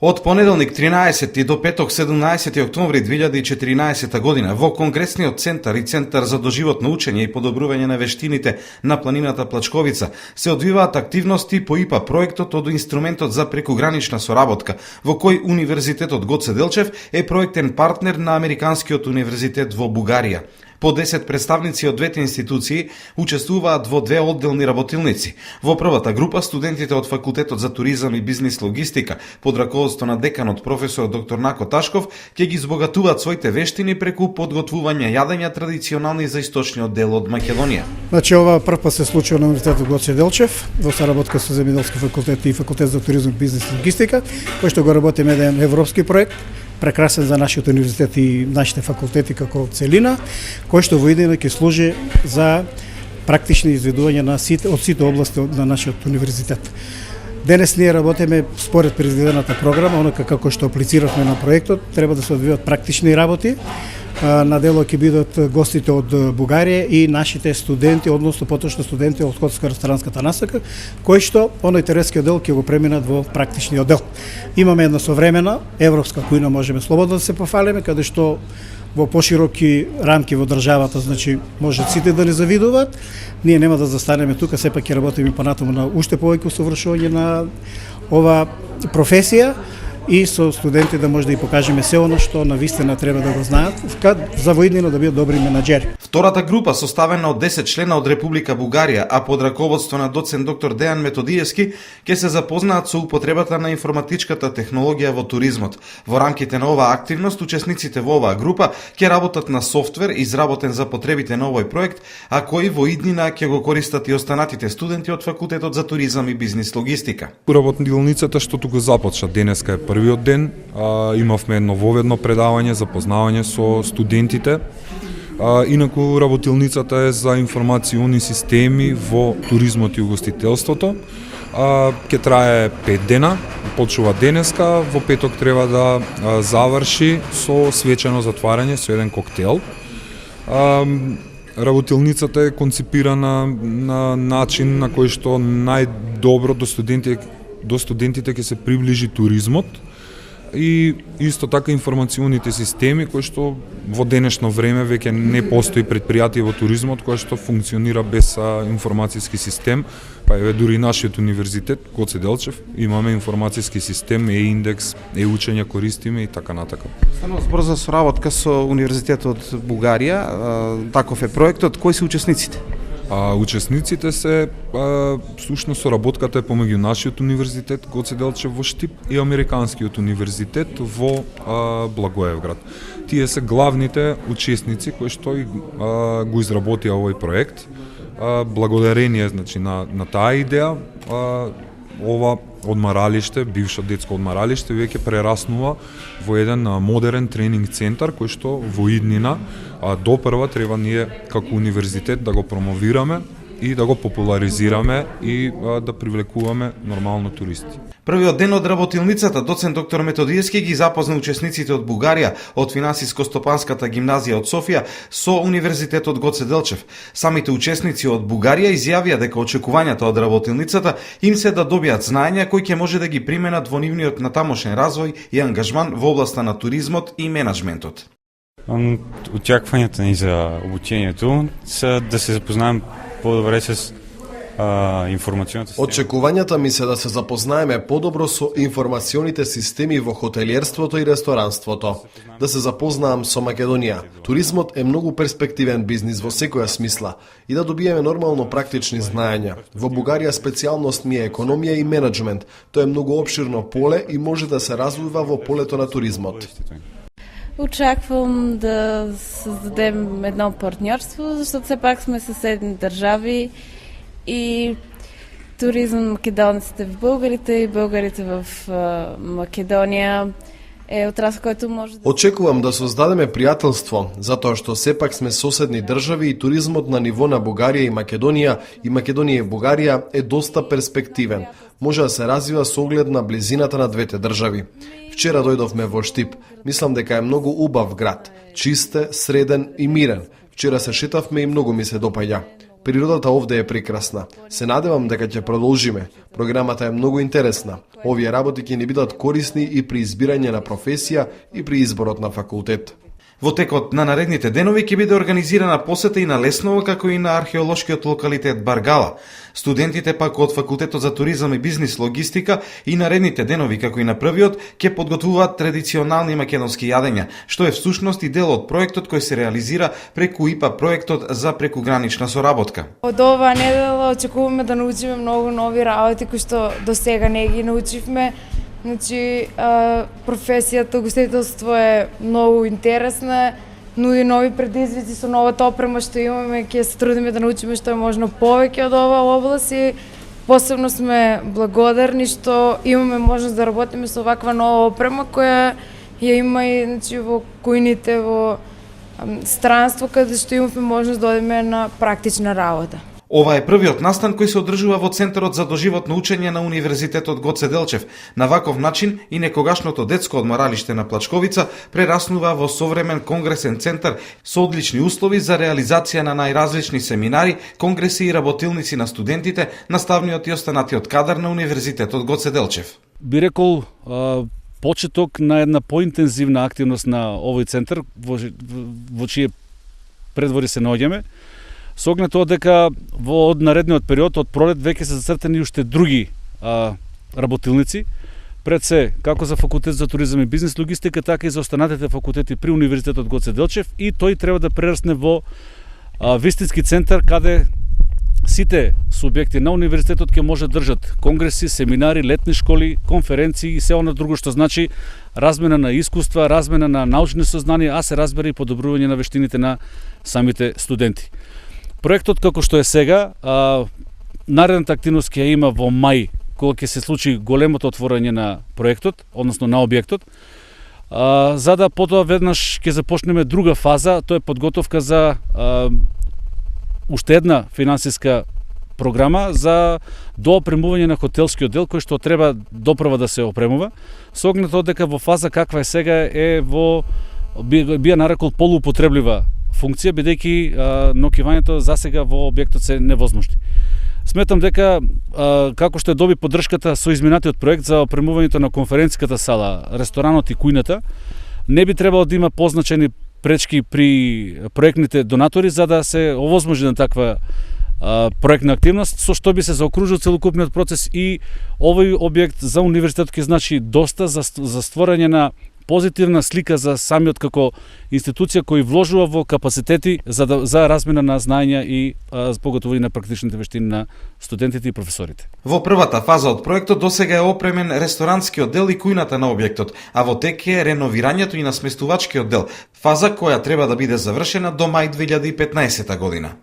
Од понеделник 13 до петок 17 октомври 2014 година во Конгресниот центар и Центар за доживотно учење и подобрување на вештините на планината Плачковица се одвиваат активности по ИПА проектот од инструментот за прекугранична соработка, во кој Универзитетот Гоце Делчев е проектен партнер на Американскиот универзитет во Бугарија. По 10 представници од двете институции учествуваат во две одделни работилници. Во првата група студентите од Факултетот за туризам и бизнис логистика под раководство на деканот професор доктор Нако Ташков ќе ги збогатуваат своите вештини преку подготвување јадења традиционални за источниот дел од Македонија. Значи ова прв пат се случува на Универзитетот Гоце Делчев во соработка со Земјоделски факултет и Факултет за туризам и бизнис логистика, кој што го работиме еден европски проект, прекрасен за нашиот универзитет и нашите факултети како целина, кој што во идеја ќе служи за практични изведувања од сите области на нашиот универзитет. Денес ние работиме според предвидената програма, онака како што аплициравме на проектот, треба да се одвијат практични работи. На дело ќе бидат гостите од Бугарија и нашите студенти, односно поточно студенти од хотелско-ресторанската насока, кои што оној теоретскиот дел ќе го преминат во практичниот дел. Имаме една современа европска кујна, можеме слободно да се пофалиме, каде што во пошироки рамки во државата, значи може сите да не завидуваат. Ние нема да застанеме тука, сепак ќе работиме понатаму на уште повеќе усовршување на ова професија и со студенти да може да ја покажеме се оно што навистина треба да го знаат, за воиднина да бидат добри менаџери. Втората група, составена од 10 члена од Република Бугарија, а под раководство на доцент доктор Дејан Методиевски, ќе се запознаат со употребата на информатичката технологија во туризмот. Во рамките на оваа активност, учесниците во оваа група ќе работат на софтвер изработен за потребите на овој проект, а кој во иднина ќе го користат и останатите студенти од Факултетот за туризам и бизнис логистика. Работилницата што тука започна денеска е првиот ден, имавме нововедно предавање, запознавање со студентите. Инаку работилницата е за информациони системи во туризмот и угостителството. Ќе трае 5 дена, почнува денеска, во петок треба да заврши со свечено затварање со еден коктел. Работилницата е концепирана на начин на кој што најдобро до студентите ќе се приближи туризмот и исто така информационите системи кои што во денешно време веќе не постои предпријатие во туризмот кој што функционира без информацијски систем, па еве дури нашиот универзитет Гоце Делчев имаме информацијски систем, индекс, учење користиме и така натака. Станува збор за соработка со Универзитетот Бугарија, таков е проектот, кои се учесниците? Учесниците се, всушност соработката е помеѓу нашиот универзитет Гоце Делчев во Штип и Американскиот универзитет во Благоевград. Тие се главните учесници кои што го изработија овој проект. Благодарение значи на таа идеја, ова одмаралиште, бившо детско одмаралиште, веќе прераснува во еден модерен тренинг центар кој што во иднина допрва треба ние како универзитет да го промовираме и да го популаризираме и да привлекуваме нормално туристи. Првиот ден од работилницата доцент доктор Методиевски ги запозна учесниците од Бугарија, од Финансиско-стопанската гимназија од Софија со Универзитетот Гоце Делчев. Самите учесници од Бугарија изјавија дека очекувањата од работилницата им се да добијат знаења кои ќе може да ги применат во нивниот натамошен развој и ангажман во областа на туризмот и менаџментот. Очакванията ни за обучението са да се запознаем по-добре с информационната система. Очекувањата ми се да се запознаеме подобро со информационите системи во хотелиерството и ресторанството, да се запознаам со Македонија. Туризмот е многу перспективен бизнис во секоја смисла и да добиеме нормално практични знаења. Во Бугарија специјалност ми е економија и менеджмент. Тоа е многу опширно поле и може да се развива во полето на туризмот. Очаквам да създадем едно партньорство, защото все пак сме съседни държави и туризъм македонците в българите и българите в Македонија е отрасъл, който може да... Очекувам да создадеме пријателство, затоа што сепак сме соседни држави и туризмот на ниво на Бугарија и Македонија и Бугарија е доста перспективен. Може да се развива со оглед на близината на двете држави. Вчера дојдовме во Штип. Мислам дека е многу убав град, чист, среден и мирен. Вчера се шетавме и многу ми се допаѓа. Природата овде е прекрасна. Се надевам дека ќе продолжиме. Програмата е многу интересна. Овие работи ќе ни бидат корисни и при избирање на професија и при изборот на факултет. Во текот на наредните денови ќе биде организирана посета и на Лесново, како и на археолошкиот локалитет Баргала. Студентите пак од Факултетот за туризам и бизнис логистика и наредните денови, како и на првиот, ќе подготвуваат традиционални македонски јадења, што е всушност и дел од проектот кој се реализира преку ИПА проектот за прекугранична соработка. Од оваа недела очекуваме да научиме многу нови работи кои што до сега не ги научивме. Значи, професијата угостителство е многу интересна, нуди нови предизвици со новата опрема што имаме, ќе се трудиме да научиме што е можно повеќе од оваа област и посебно сме благодарни што имаме можност да работиме со ваква нова опрема која ја има и значи, во кујните, во странство, каде што имаме можност да одиме на практична работа. Ова е првиот настан кој се одржува во Центарот за доживотно учење на Универзитетот Гоце Делчев. На ваков начин и некогашното детско одморалиште на Плачковица прераснува во современ конгресен центар со одлични услови за реализација на најразлични семинари, конгреси и работилници на студентите, наставниот и останатиот кадар на Универзитетот Гоце Делчев. Би рекол почеток на една поинтензивна активност на овој центар во чие предвори се наоѓаме. Со оглед тоа дека во наредниот период од пролет веќе се зацртани уште други работилници, пред се како за Факултет за туризам и бизнис логистика, така и за останатите факултети при Универзитетот Гоце Делчев, и тој треба да прерасне во вистински центар каде сите субјекти на универзитетот ќе може да држат конгреси, семинари, летни школи, конференции и се оно друго што значи размена на искуства, размена на научни сознанија, а се разбира и подобрување на вештините на самите студенти. Проектот како што е сега, наредната активност ќе има во мај, кога ќе се случи големото отворање на проектот, односно на објектот, за да потоа веднаш ќе започнеме друга фаза, тоа е подготовка за уште една финансиска програма за доопремување на хотелскиот дел кој што треба допрва да се опремува, со оглед дека во фаза каква е сега е во би нарекол полуупотреблива функција, бидејќи ноќувањето засега во објектот се невозможни. Сметам дека како што доби поддршката со изминатиот проект за опремувањето на конференциската сала, ресторанот и кујната, не би требало да има позначени пречки при проектните донатори за да се овозможи на таква проектна активност, со што би се заокружил целокупниот процес и овој објект за универзитетот ќе значи доста за створање на позитивна слика за самиот како институција кој вложува во капацитети за размена на знаења и поготовување на практичните вештини на студентите и професорите. Во првата фаза од проектот досега е опремен ресторанскиот дел и кујната на објектот, а во тек е реновирањето и на сместувачкиот дел, фаза која треба да биде завршена до мај 2015 година.